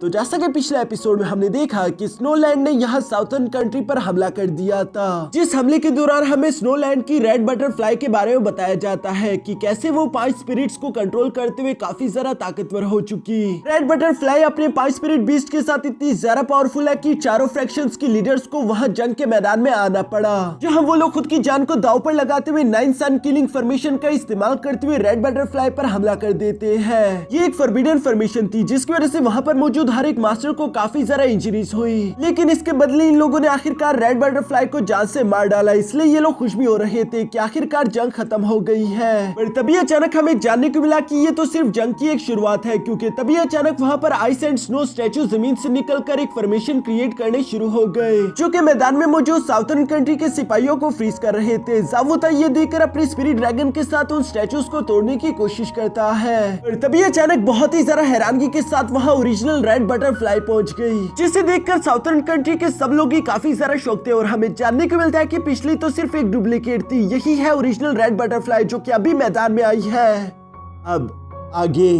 तो जैसा कि पिछले एपिसोड में हमने देखा कि स्नोलैंड ने यहाँ साउथर्न कंट्री पर हमला कर दिया था, जिस हमले के दौरान हमें स्नोलैंड की रेड बटरफ्लाई के बारे में बताया जाता है कि कैसे वो 5 स्पिरिट्स को कंट्रोल करते हुए काफी ज्यादा ताकतवर हो चुकी। रेड बटरफ्लाई अपने 5 स्पिरिट बीस्ट के साथ इतनी ज्यादा पावरफुल है कि चारों फ्रैक्शंस की लीडर्स को वहाँ जंग के मैदान में आना पड़ा, जहाँ वो लोग खुद की जान को दांव पर लगाते हुए 9 सन किलिंग फॉर्मेशन का इस्तेमाल करते हुए रेड बटरफ्लाई पर हमला कर देते हैं। ये एक फॉरबिडन फॉर्मेशन थी जिसकी वजह से वहाँ पर मौजूद हर एक मास्टर को काफी ज्यादा इंजरीज हुई, लेकिन इसके बदले इन लोगों ने आखिरकार रेड बटरफ्लाई को जान से मार डाला। इसलिए ये लोग खुश भी हो रहे थे कि आखिरकार जंग खत्म हो गई है। पर तभी अचानक हमें जानने को मिला कि ये तो सिर्फ जंग की एक शुरुआत है, क्योंकि तभी अचानक वहाँ पर आइस एंड स्नो स्टैचू जमीन से निकलकर एक फॉर्मेशन क्रिएट करने शुरू हो गए, जो कि मैदान में मौजूद साउथर्न कंट्री के सिपाहियों को फ्रीज कर रहे थे। जावुता ये देखकर अपनी स्पिरिट ड्रैगन के साथ उन स्टैचूज को तोड़ने की कोशिश करता है, पर तभी अचानक बहुत ही ज्यादा हैरानगी के साथ वहाँ ओरिजिनल रेड बटरफ्लाई पहुंच गई, जिसे देखकर साउथर्न कंट्री के सब लोग ही काफी ज्यादा शॉक थे। और हमें जानने को मिलता है कि पिछली तो सिर्फ एक डुप्लीकेट थी, यही है ओरिजिनल रेड बटरफ्लाई जो कि अभी मैदान में आई है। अब आगे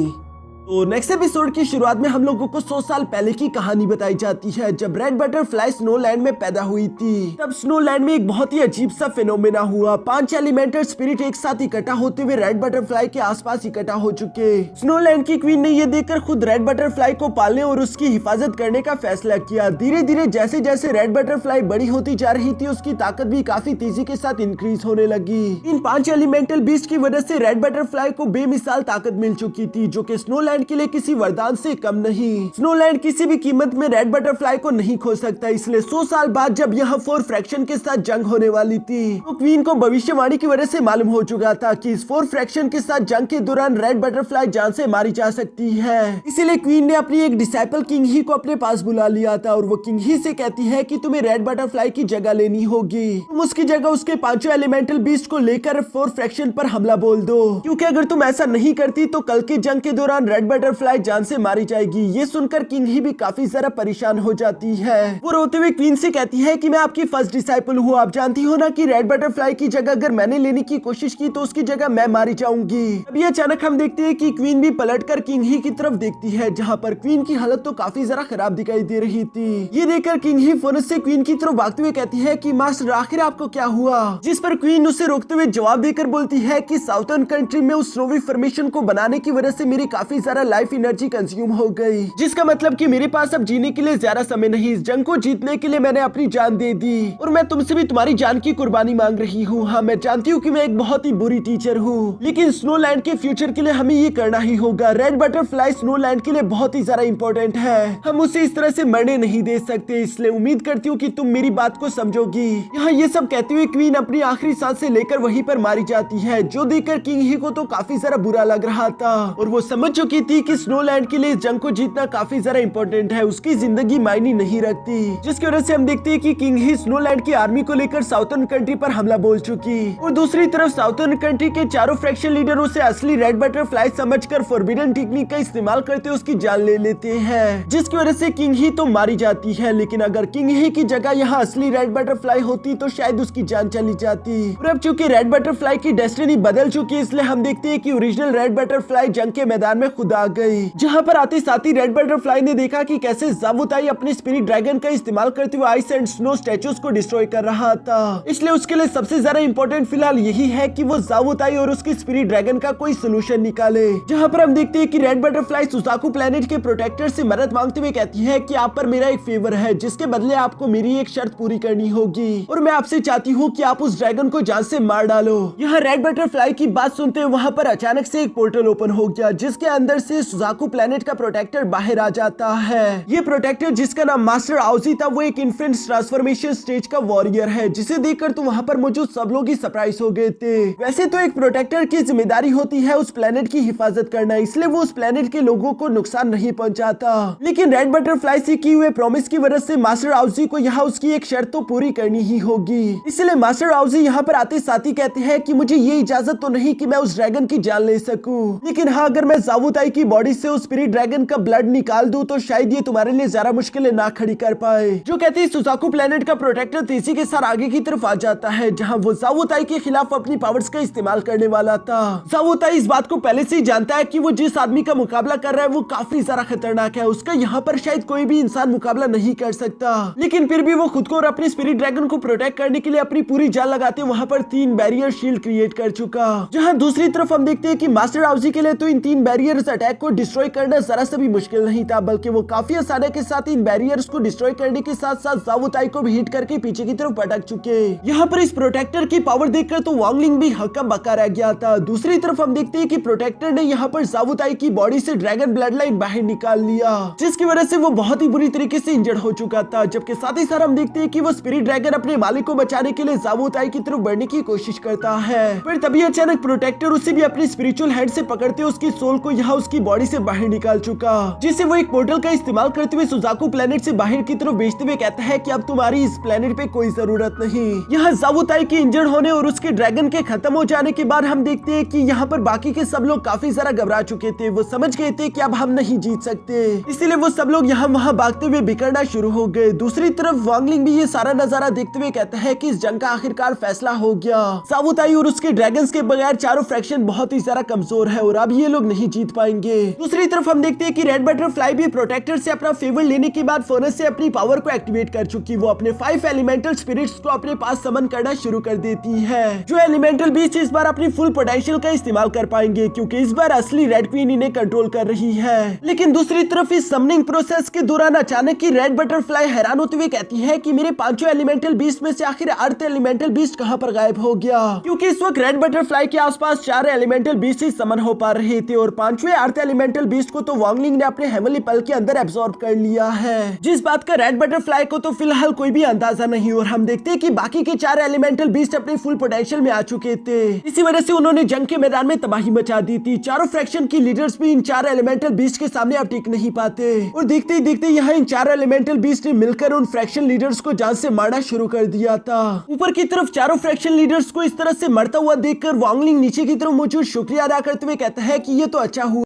तो नेक्स्ट एपिसोड की शुरुआत में हम लोगों को 100 साल पहले की कहानी बताई जाती है, जब रेड बटरफ्लाई स्नोलैंड में पैदा हुई थी। तब स्नोलैंड में एक बहुत ही अजीब सा फिनोमेना हुआ। 5 एलिमेंटल स्पिरिट एक साथ इकट्ठा होते हुए रेड बटरफ्लाई के आसपास इकट्ठा हो चुके। स्नोलैंड की क्वीन ने यह देखकर खुद रेड बटरफ्लाई को पालने और उसकी हिफाजत करने का फैसला किया। धीरे धीरे जैसे जैसे रेड बटरफ्लाई बड़ी होती जा रही थी, उसकी ताकत भी काफी तेजी के साथ इंक्रीज होने लगी। इन 5 एलिमेंटल बीस्ट की वजह से रेड बटरफ्लाई को बेमिसाल ताकत मिल चुकी थी, जो कि स्नोलैंड के लिए किसी वरदान से कम नहीं। स्नोलैंड किसी भी कीमत में रेड बटरफ्लाई को नहीं खो सकता। इसलिए 100 साल बाद जब यहाँ 4 फ्रैक्शन के साथ जंग होने वाली थी, तो क्वीन को भविष्यवाणी की वजह से मालूम हो चुका था कि इस 4 फ्रैक्शन के साथ जंग के दौरान रेड बटरफ्लाई जान से मारी जा सकती है। इसीलिए क्वीन ने अपनी एक डिसाइपल किंग ही को अपने पास बुला लिया था, और वो किंग ही से कहती है कि तुम्हें रेड बटरफ्लाई की जगह लेनी होगी। तुम उसकी जगह उसके 5 एलिमेंटल बीस्ट को लेकर 4 फ्रैक्शन पर हमला बोल दो, क्योंकि अगर तुम ऐसा नहीं करती तो कल की जंग के दौरान रेड बटरफ्लाई जान से मारी जाएगी। ये सुनकर किंग ही भी काफी ज्यादा परेशान हो जाती है। वो रोते हुए क्वीन से कहती है कि मैं आपकी फर्स्ट डिसाइपल हूँ, आप जानती हो ना कि रेड बटरफ्लाई की जगह अगर मैंने लेने की कोशिश की तो उसकी जगह मैं मारी जाऊंगी। अभी अचानक हम देखते हैं कि क्वीन भी पलटकर किंग ही की तरफ देखती है, जहाँ पर क्वीन की हालत तो काफी ज्यादा खराब दिखाई दे रही थी। ये देखकर किंग ही फोन से क्वीन की तरफ भागते हुए कहती है कि मास्टर आखिर आपको क्या हुआ, जिस पर क्वीन उसे रोकते हुए जवाब देकर बोलती है कि साउथर्न कंट्री में उस स्नोवी फॉर्मेशन को बनाने की वजह से मेरी काफी ज्यादा लाइफ एनर्जी कंज्यूम हो गई, जिसका मतलब कि मेरे पास अब जीने के लिए ज्यादा समय नहीं। इस जंग को जीतने के लिए मैंने अपनी जान दे दी, और मैं तुमसे भी तुम्हारी जान की कुर्बानी मांग रही हूँ। हाँ, मैं जानती हूँ कि मैं एक बहुत ही बुरी टीचर हूँ, लेकिन स्नोलैंड के फ्यूचर के लिए हमें ये करना ही होगा। रेड बटरफ्लाई स्नोलैंड के लिए बहुत ही ज्यादा इंपॉर्टेंट है, हम उसे इस तरह से मरने नहीं दे सकते। इसलिए उम्मीद करती हूँ कि तुम मेरी बात को समझोगी। यहाँ ये सब कहते हुए क्वीन अपनी आखिरी सांस से लेकर वहीं पर मारी जाती है, जो देखकर किंग ही को तो काफी ज्यादा बुरा लग रहा था, और वो समझ चुकी थी कि स्नोलैंड के लिए जंग को जीतना काफी ज्यादा इंपॉर्टेंट है, उसकी जिंदगी मायने नहीं रखती। जिसकी वजह से हम देखते हैं कि किंग ही स्नोलैंड की आर्मी को लेकर साउथर्न कंट्री पर हमला बोल चुकी, और दूसरी तरफ साउथर्न कंट्री के चारों फ्रैक्शन लीडरों से असली रेड बटरफ्लाई समझकर फॉरबिडन टेक्निक का इस्तेमाल करते उसकी जान ले लेते हैं, जिसकी वजह से किंग ही तो मारी जाती है। लेकिन अगर किंग ही की जगह यहाँ असली रेड बटरफ्लाई होती तो शायद उसकी जान चली जाती। और अब चूंकि रेड बटरफ्लाई की डेस्टिनी बदल चुकी है, इसलिए हम देखते हैं कि ओरिजिनल रेड बटरफ्लाई जंग के मैदान में खुद आ गई, जहाँ पर आते साथ ही रेड बटरफ्लाई ने देखा कि कैसे जावुताई अपने स्पिरिट ड्रैगन का इस्तेमाल करते हुए आइस एंड स्नो स्टैचूज को डिस्ट्रॉय कर रहा था। इसलिए उसके लिए सबसे ज्यादा इंपॉर्टेंट फिलहाल यही है कि वो जावुताई और उसकी स्पिरिट ड्रैगन का कोई सोल्यूशन निकाले। जहाँ पर हम देखते हैं कि रेड बटरफ्लाई सुजाकू प्लेनेट के प्रोटेक्टर से मदद मांगते हुए कहती है कि आप पर मेरा एक फेवर है, जिसके बदले आपको मेरी एक शर्त पूरी करनी होगी, और मैं आपसे चाहती हूँ कि आप उस ड्रैगन को जान से मार डालो। यहाँ रेड बटरफ्लाई की बात सुनते हुए वहाँ पर अचानक से एक पोर्टल ओपन हो गया, जिसके अंदर से सुजाकू प्लेनेट का प्रोटेक्टर बाहर आ जाता है। ये प्रोटेक्टर जिसका नाम मास्टर आउजी था, वो एक इन्फेंट ट्रांसफॉर्मेशन स्टेज का वॉरियर है, जिसे देखकर तो वहाँ पर मौजूद सब लोग ही सरप्राइज हो गए थे। वैसे तो एक प्रोटेक्टर की जिम्मेदारी होती है उस प्लेनेट की हिफाजत करना, इसलिए वो उस प्लेनेट के लोगों को नुकसान नहीं पहुंचाता। लेकिन रेड बटरफ्लाई से किए हुए प्रॉमिस की वजह से मास्टर आउजी को यहाँ उसकी एक शर्त तो पूरी करनी ही होगी। इसलिए मास्टर आउजी यहाँ पर आते साथ ही कहते हैं कि मुझे ये इजाजत तो नहीं कि मैं उस ड्रैगन की जान ले सकूं, लेकिन हाँ, अगर मैं जावुताई की बॉडी से उस स्पिरिट ड्रैगन का ब्लड निकाल दूं तो शायद ये तुम्हारे लिए ज्यादा मुश्किलें ना खड़ी कर पाए। जो कहती है सुजाकू प्लेनेट का प्रोटेक्टर तेजी के साथ आगे की तरफ आ जाता है, जहां वो ज़ावू ताई के खिलाफ अपनी पावर्स का इस्तेमाल करने वाला था। ज़ावू ताई इस बात को पहले से ही जानता है कि वो जिस आदमी का मुकाबला कर रहा है वो काफी ज्यादा खतरनाक है, उसका यहाँ पर शायद कोई भी इंसान मुकाबला नहीं कर सकता। लेकिन फिर भी वो खुद को और अपने स्पिरिट ड्रैगन को प्रोटेक्ट करने के लिए अपनी पूरी जान लगाते वहाँ पर 3 बैरियर शील्ड क्रिएट कर चुका। जहाँ दूसरी तरफ हम देखते हैं कि मास्टर हाउसी के लिए तो इन 3 बैरियर्स अटैक को डिस्ट्रॉय करना जरा सा भी मुश्किल नहीं था, बल्कि वो काफी आसानी के साथ इन बैरियर्स को डिस्ट्रॉय करने के साथ साथ ज़ावू ताई को भी हिट करके पीछे की तरफ पटक चुके। यहाँ पर इस प्रोटेक्टर की पावर देखकर तो वांग लिंग भी हक्का बक्का रह गया था। दूसरी तरफ हम देखते हैं कि प्रोटेक्टर ने यहाँ पर ज़ावू ताई की बॉडी से ड्रैगन ब्लड लाइन बाहर निकाल लिया, जिसकी वजह से वो बहुत ही बुरी तरीके से इंजर्ड हो चुका था। जबकि साथ ही साथ हम देखते हैं कि वो स्पिरिट ड्रैगन अपने मालिक को बचाने के लिए ज़ावू ताई की तरफ बढ़ने की कोशिश करता है, पर तभी अचानक प्रोटेक्टर उसे भी अपनी स्पिरिचुअल हैंड से पकड़ते उसकी सोल को यहाँ उसकी बॉडी से बाहर निकाल चुका, जिससे वो एक पोर्टल का इस्तेमाल करते हुए सुजाकू प्लेनेट से बाहर की तरफ भेजते हुए कहता है कि अब तुम्हारी इस प्लेनेट पे कोई जरूरत नहीं। यहाँ ज़ावू ताई के इंजर्ड होने और उसके ड्रैगन के खत्म हो जाने के बाद हम देखते हैं कि यहाँ पर बाकी के सब लोग काफी ज्यादा घबरा चुके थे। वो समझ गए थे कि अब हम नहीं जीत सकते, इसीलिए वो सब लोग यहाँ वहाँ भागते हुए बिखरना शुरू हो गए। दूसरी तरफ वांग लिंग भी ये सारा नजारा देखते हुए कहता है कि इस जंग का आखिरकार फैसला हो गया। ज़ावू ताई और उसके ड्रैगन्स के बगैर चारों फ्रैक्शन बहुत ही ज्यादा कमजोर है और अब ये लोग नहीं जीत पाएंगे। दूसरी तरफ हम देखते हैं कि रेड बटरफ्लाई भी प्रोटेक्टर से अपना फेवर लेने के बाद फर्नेस से अपनी पावर को एक्टिवेट कर चुकी। वो अपने 5 एलिमेंटल स्पिरिट्स को अपने पास समन करना शुरू कर देती है। जो एलिमेंटल बीस्ट इस बार अपनी फुल पोटेंशियल का इस्तेमाल कर पाएंगे, क्योंकि इस बार असली रेड क्वीन इन्हें कंट्रोल कर रही है। लेकिन दूसरी तरफ इस समनिंग प्रोसेस के दौरान अचानक ही रेड बटरफ्लाई हैरान होते हुए कहती है कि मेरे 5 एलिमेंटल बीस्ट में से आखिर अर्थ एलिमेंटल बीस्ट कहां पर गायब हो गया, क्योंकि इस वक्त रेड बटरफ्लाई के आसपास 4 एलिमेंटल बीस्ट ही समन हो पा रहे थे और 5वें अर्थ एलिमेंटल बीस्ट को तो वांग लिंग ने अपने हेवनली पल के अंदर एब्सॉर्ब कर लिया है, जिस बात का रेड बटरफ्लाई को तो फिलहाल कोई भी अंदाजा नहीं। और हम देखते हैं कि बाकी के 4 एलिमेंटल बीस्ट अपने फुल पोटेंशियल में आ चुके थे, इसी वजह से उन्होंने जंग के मैदान में तबाही मचा दी थी। चारों फ्रैक्शन की लीडर्स भी इन 4 एलिमेंटल बीस्ट के सामने अब टिक नहीं पाते और देखते ही देखते यहाँ इन 4 एलिमेंटल बीस्ट ने मिलकर उन फ्रैक्शन लीडर्स को जान से मारना शुरू कर दिया था। ऊपर की तरफ चारों फ्रैक्शन लीडर्स को इस तरह से मरता हुआ देखकर वांग लिंग नीचे की तरफ मौजूद शुक्रिया अदा करते हुए कहता है कि ये तो अच्छा हुआ